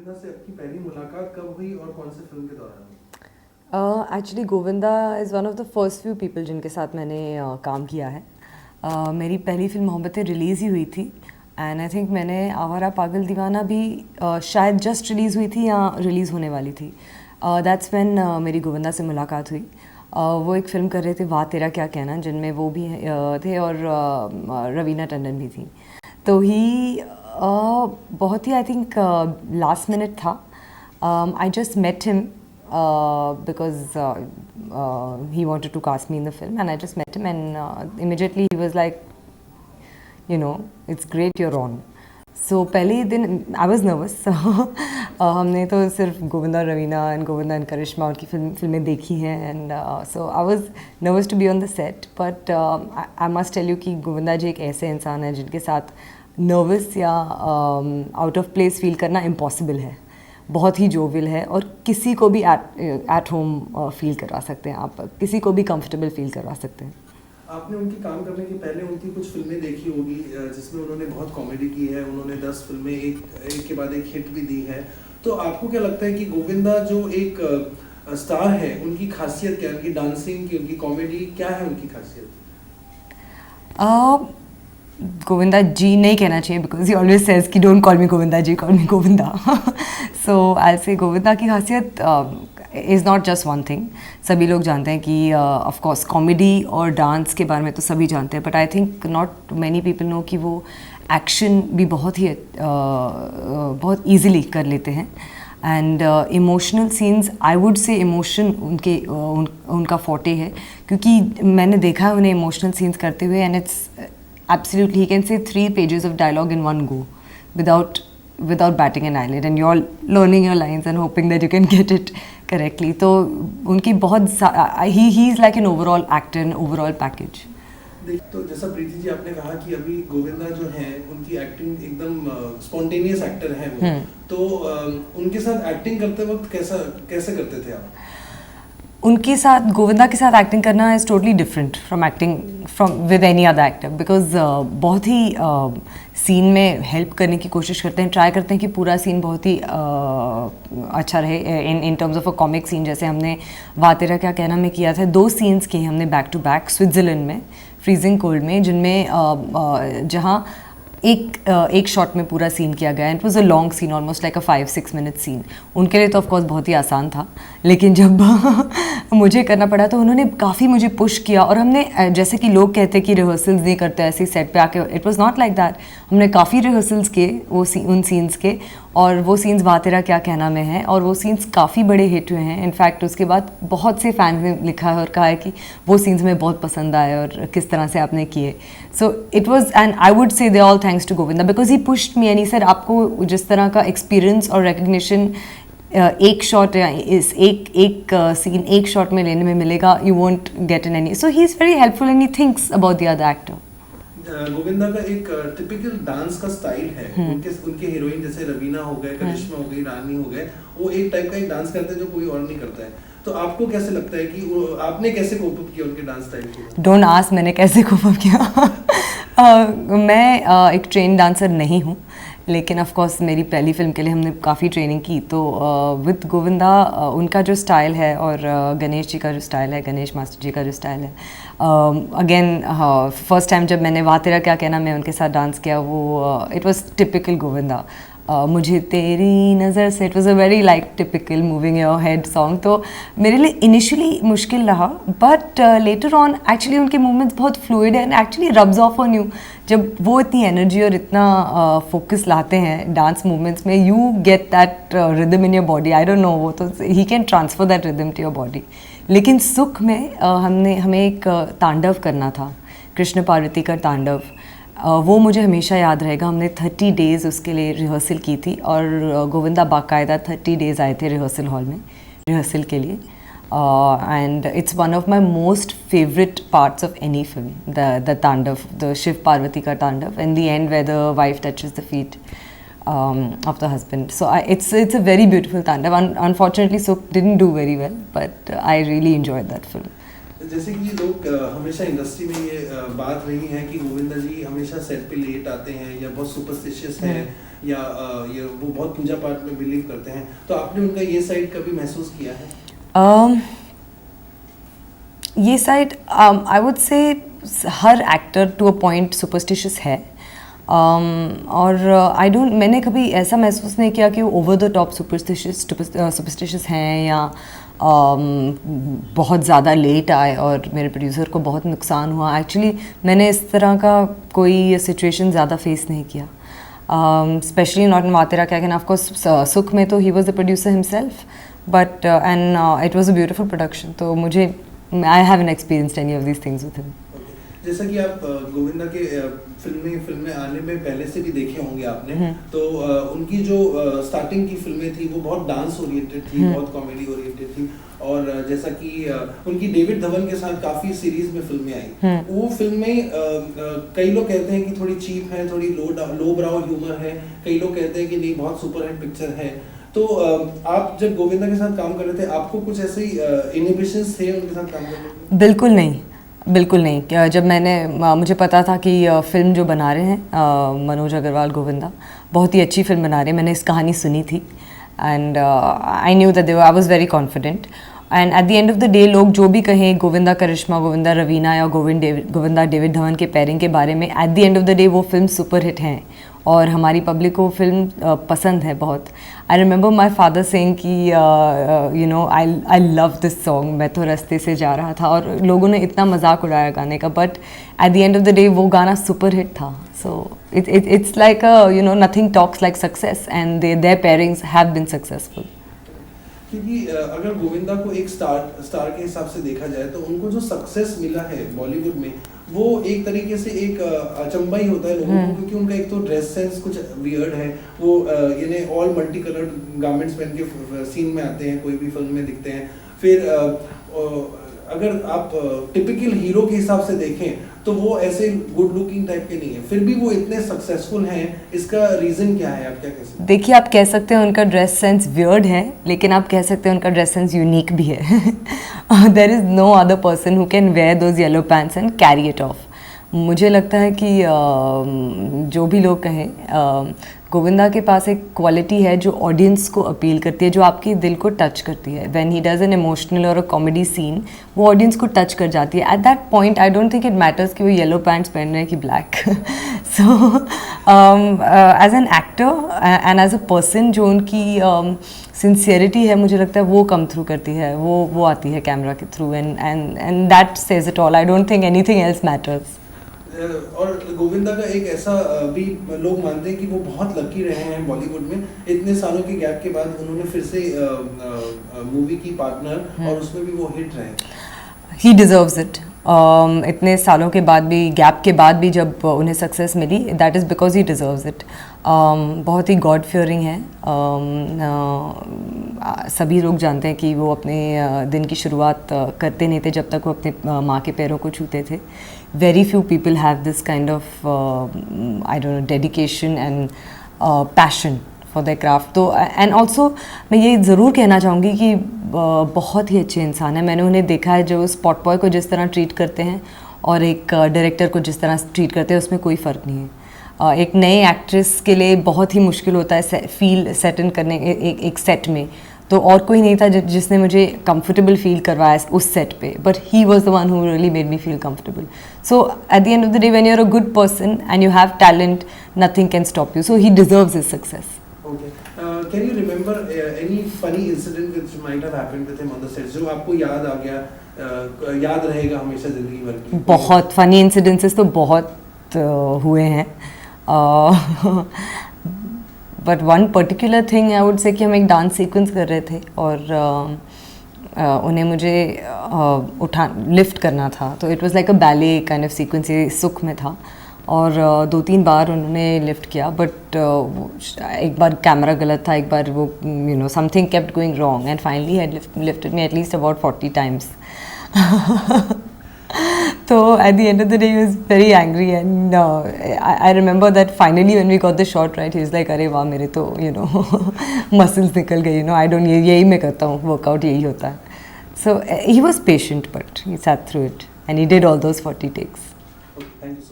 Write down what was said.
गोविंदा से आपकी पहली मुलाकात कब हुई और कौन से फिल्म के दौरान हुई? Actually Govinda is one of the first few people जिनके साथ मैंने काम किया है. मेरी पहली फिल्म मोहब्बतें रिलीज़ ही हुई थी एंड आई थिंक मैंने आवारा पागल दीवाना भी शायद जस्ट रिलीज़ हुई थी या रिलीज़ होने वाली थी. दैट्स व्हेन मेरी गोविंदा से मुलाकात हुई. वो एक फ़िल्म कर रहे थे वाह तेरा क्या कहना, जिनमें वो भी थे और रवीना टंडन भी थी. तो ही बहुत ही आई थिंक लास्ट मिनट था. I just met him because he wanted to cast me in the film and I just met him and immediately he was like, you know, it's great you're on. So पहले ही दिन I was nervous. हमने तो सिर्फ Govinda Raveena and Govinda and करिश्मा उनकी फिल्में देखी हैं and so I was nervous to be on the set but I must tell you कि गोविंदा जी एक ऐसे इंसान हैं जिनके साथ nervous या out of place फील करना impossible है. बहुत ही जोविल है और किसी को भी एट होम फील करवा सकते हैं, आप किसी को भी कंफर्टेबल फील करवा सकते हैं. आपने उनके काम करने के पहले उनकी कुछ फिल्में देखी होगी जिसमें उन्होंने बहुत कॉमेडी की है. उन्होंने 10 फिल्में एक के बाद एक हिट भी दी है. तो आपको क्या लगता है कि गोविंदा जो एक स्टार है उनकी खासियत क्या है? उनकी डांसिंग की, उनकी कॉमेडी, क्या है उनकी खासियत? गोविंदा जी नहीं कहना चाहिए बिकॉज ही ऑलवेज सेज कि don't call me Govinda ji, call me Govinda. So I say Govinda की खासियत is not just one thing. सभी लोग जानते हैं कि ऑफ कोर्स कॉमेडी और डांस के बारे में तो सभी जानते हैं but I think not many people know कि वो एक्शन भी बहुत ईजिली कर लेते हैं. And emotional scenes I would say emotion उनका फोटे है क्योंकि मैंने देखा है उन्हें इमोशनल सीन्स करते हुए and it's absolutely he can say 3 pages of dialogue in one go without batting an eyelid and you're learning your lines and hoping that you can get it correctly. तो उनकी बहुत he is like an overall actor, an overall package. तो जैसा प्रीति जी आपने कहा कि अभी गोविंदा जो हैं उनकी एक्टिंग एकदम स्पॉन्टेनियस एक्टर हैं वो. तो उनके साथ एक्टिंग करते वक्त कैसे करते थे आप? उनके साथ गोविंदा के साथ एक्टिंग करना is totally different from acting from with any other actor because बहुत ही सीन में हेल्प करने की कोशिश करते हैं, ट्राई करते हैं कि पूरा सीन बहुत ही अच्छा रहे in terms of a comic scene. जैसे हमने वाह तेरा क्या कहना में किया था, 2 सीन्स किए हमने बैक टू बैक स्विट्ज़रलैंड में फ्रीजिंग कोल्ड में, जिनमें जहाँ एक शॉट में पूरा सीन किया गया. It was a long scene, almost like a 5-6 minute scene. उनके लिए तो ऑफ कोर्स बहुत ही आसान था लेकिन जब मुझे करना पड़ा तो उन्होंने काफ़ी मुझे पुश किया और हमने जैसे कि लोग कहते हैं कि रिहर्सल्स नहीं करते ऐसे सेट पे आके, it was not like that. हमने काफ़ी रिहर्सल्स किए उन सीन्स के और वो सीन्स वाह तेरा क्या कहना में है और वो सीन्स काफ़ी बड़े हिट हुए हैं. इनफैक्ट उसके बाद बहुत से फैंस ने लिखा है और कहा है कि वो सीन्स में बहुत पसंद आए और किस तरह से आपने किए. So it was and I would say they all thanks to Govinda because he pushed me and he said आपको जिस तरह का एक्सपीरियंस और रिकग्निशन एक शॉट या एक सीन एक शॉट में लेने में मिलेगा, you won't get in any. So he is very helpful and he thinks about the other actor. Govinda का एक टिपिकल डांस का स्टाइल है. उनके हीरोइन जैसे रवीना हो गए, करिश्मा हो गई, रानी हो गए, वो एक टाइप का एक डांस करते हैं जो कोई और नहीं करता है. तो आपको कैसे लगता है कि आपने कैसे कोप अप किया उनके डांस स्टाइल को? डोंट आस्क मैंने कैसे कोप अप किया. मैं एक ट्रेन डांसर नहीं हूँ लेकिन ऑफ कोर्स मेरी पहली फिल्म के लिए हमने काफ़ी ट्रेनिंग की. तो विद गोविंदा उनका जो स्टाइल है और गणेश जी का जो स्टाइल है, गणेश मास्टर जी का जो स्टाइल है, अगेन फर्स्ट टाइम जब मैंने वाह तेरा क्या कहना मैं उनके साथ डांस किया वो इट वाज टिपिकल गोविंदा. मुझे तेरी नज़र से it was a very like typical moving your head song. तो मेरे लिए इनिशियली मुश्किल रहा बट लेटर ऑन एक्चुअली उनके मूवमेंट्स बहुत fluid and actually rubs off on you. जब वो इतनी एनर्जी और इतना फोकस लाते हैं डांस मूवमेंट्स में, you get that rhythm in your body. I don't know, वो तो ही can transfer that rhythm to your body. लेकिन सुख में हमें एक तांडव करना था, कृष्ण पार्वती का तांडव. वो मुझे हमेशा याद रहेगा. हमने 30 डेज़ उसके लिए रिहर्सल की थी और गोविंदा बाकायदा 30 डेज़ आए थे रिहर्सल हॉल में रिहर्सल के लिए. And it's one of my most favourite parts of any film, the tandav, the Shiv Parvati का tandav. In the end where the wife touches the feet of the husband. So it's a very beautiful तांडव. Unfortunately, Sukh didn't do very well, but I really enjoyed that film. जैसे कि लोग हमेशा industry में ये बात रही है कि गोविंदा जी हमेशा सेट पे लेट आते हैं या बहुत सुपरस्टिशियस है या ये वो बहुत पूजा पाठ में बिलीव करते हैं, तो आपने उनका ये साइड कभी महसूस किया है? ये साइड आई वुड से हर actor to a point superstitious है, और आई डोंट, मैंने कभी ऐसा महसूस नहीं किया कि वो ओवर द टॉप सुपरस्टिशियस हैं या बहुत ज़्यादा लेट आए और मेरे प्रोड्यूसर को बहुत नुकसान हुआ। एक्चुअली मैंने इस तरह का कोई सिचुएशन ज़्यादा फेस नहीं किया, स्पेशली नॉट इन वातेरा कैगन। ऑफ कोर्स सुख में तो he was the producer himself, but and it was a beautiful production, तो मुझे I haven't experienced any of these things with him. जैसा कि आप गोविंदा के फिल्में आने में पहले से भी देखे होंगे आपने, तो उनकी जो स्टार्टिंग की फिल्में थी वो बहुत डांस ओरिएंटेड थी, बहुत कॉमेडी ओरिएंटेड थी, और जैसा कि उनकी डेविड धवन के साथ काफी सीरीज में फिल्में आई, वो फिल्में कई लोग कहते हैं कि थोड़ी चीप है, थोड़ी लो ब्राउ ह्यूमर है, कई लोग कहते हैं कि नहीं बहुत सुपरहिट पिक्चर है। तो आप जब गोविंदा के साथ काम कर रहे थे, आपको कुछ ऐसे इनहिबिशंस थे उनके साथ काम करने के? बिल्कुल नहीं, बिल्कुल नहीं। जब मुझे पता था कि फ़िल्म जो बना रहे हैं मनोज अग्रवाल गोविंदा बहुत ही अच्छी फिल्म बना रहे हैं, मैंने इस कहानी सुनी थी, and I knew that I was very confident, and eight the end of the day लोग जो भी कहें गोविंदा करिश्मा, गोविंदा रवीना या गोविंदा डेविड धवन के पेयरिंग के बारे में, at the end of the day वो फिल्म सुपरहिट हैं और हमारी पब्लिक को फिल्म पसंद है बहुत। I remember my father saying कि you know I love this song. मैं तो रास्ते से जा रहा था और लोगों ने इतना मजाक उड़ाया गाने का, but at the end of the day वो गाना सुपरहिट था। So it's like you know nothing talks like success, and their pairings have been successful. क्योंकि अगर गोविंदा को एक स्टार के हिसाब से देखा जाए तो उनको जो सक्सेस मिला है बॉलीवुड में, वो एक तरीके से एक अचंबा ही होता है लोगों को, क्योंकि उनका एक तो ड्रेस सेंस कुछ वियर्ड है, वो यानी ऑल मल्टी कलर्ड गारमेंट्स पहन के सीन में आते हैं, कोई भी फिल्म में दिखते हैं। फिर अगर आप टिपिकल हीरो के हिसाब से देखें तो वो ऐसे गुड लुकिंग टाइप के नहीं है, फिर भी वो इतने सक्सेसफुल हैं, इसका रीजन क्या है, आप क्या कह सकते हैं? देखिए, आप कह सकते हैं उनका ड्रेस सेंस वियर्ड है, लेकिन आप कह सकते हैं उनका ड्रेस सेंस यूनिक भी है। There is no other person who can wear those yellow pants and carry it off. मुझे लगता है कि जो भी लोग कहें, गोविंदा के पास एक क्वालिटी है जो ऑडियंस को अपील करती है, जो आपके दिल को टच करती है। When he does an emotional और अ कॉमेडी सीन, वो ऑडियंस को टच कर जाती है। At that point I don't think it matters कि वो येलो पैंट्स पहन रहे हैं कि black. So as an actor and as a person, जो उनकी सिंसियरिटी है, मुझे लगता है वो कम थ्रू करती है, वो आती है कैमरा के through, and that says it all. I don't think anything else matters. और गोविंदा का एक ऐसा भी लोग मानते हैं कि वो बहुत लकी रहे हैं बॉलीवुड में, इतने सालों के गैप के बाद उन्होंने फिर से मूवी की पार्टनर, और उसमें भी वो हिट रहे। ही डिज़र्व्स इट। इतने सालों के बाद भी, गैप के बाद भी जब उन्हें सक्सेस मिली, that is because he deserves it. बहुत ही गॉड फियरिंग है। सभी लोग जानते हैं कि वो अपने दिन की शुरुआत करते नहीं थे जब तक वो अपने माँ के पैरों को छूते थे। Very few people have this kind of I don't no dedication and passion for the craft. तो एंड ऑल्सो मैं ये ज़रूर कहना चाहूँगी कि बहुत ही अच्छे इंसान है। मैंने उन्हें देखा है, जो स्पॉट बॉय को जिस तरह ट्रीट करते हैं और एक डायरेक्टर को जिस तरह ट्रीट करते हैं, उसमें कोई फ़र्क नहीं है। एक नए एक्ट्रेस के लिए बहुत ही मुश्किल होता है फील सेट इन करने एक सेट में, तो और कोई नहीं था जिसने मुझे कंफर्टेबल फील करवाया उस सेट पे, but he was the one who really made me feel comfortable. So at the end of the day, when you are a good person and you have talent, nothing can stop you, so he deserves his success. Okay. Can you remember any funny incident which might have happened with him on the set, जो आपको याद आ गया, याद रहेगा हमेशा जिंदगी भर की? बहुत फनी इंसिडेंसेस तो बहुत हुए हैं, but one particular thing I would से कि हम एक डांस सीक्वेंस कर रहे थे और उन्हें मुझे लिफ्ट करना था, तो it was like a ballet kind of sequence. ये सुख में था और 2-3 बार उन्होंने लिफ्ट किया, बट एक बार कैमरा गलत था, एक बार वो you know something kept going wrong, and finally had lifted me at least about 40 times. तो at the end of the day, he was very angry, and I remember that finally when we got the shot right, he was like, अरे वाह, मेरे तो you know muscles निकल गए, you know, I don't, यही मैं करता हूँ, वर्कआउट यही होता है। So he was patient, but he sat through it and he did all those 40 takes. Okay, thank you so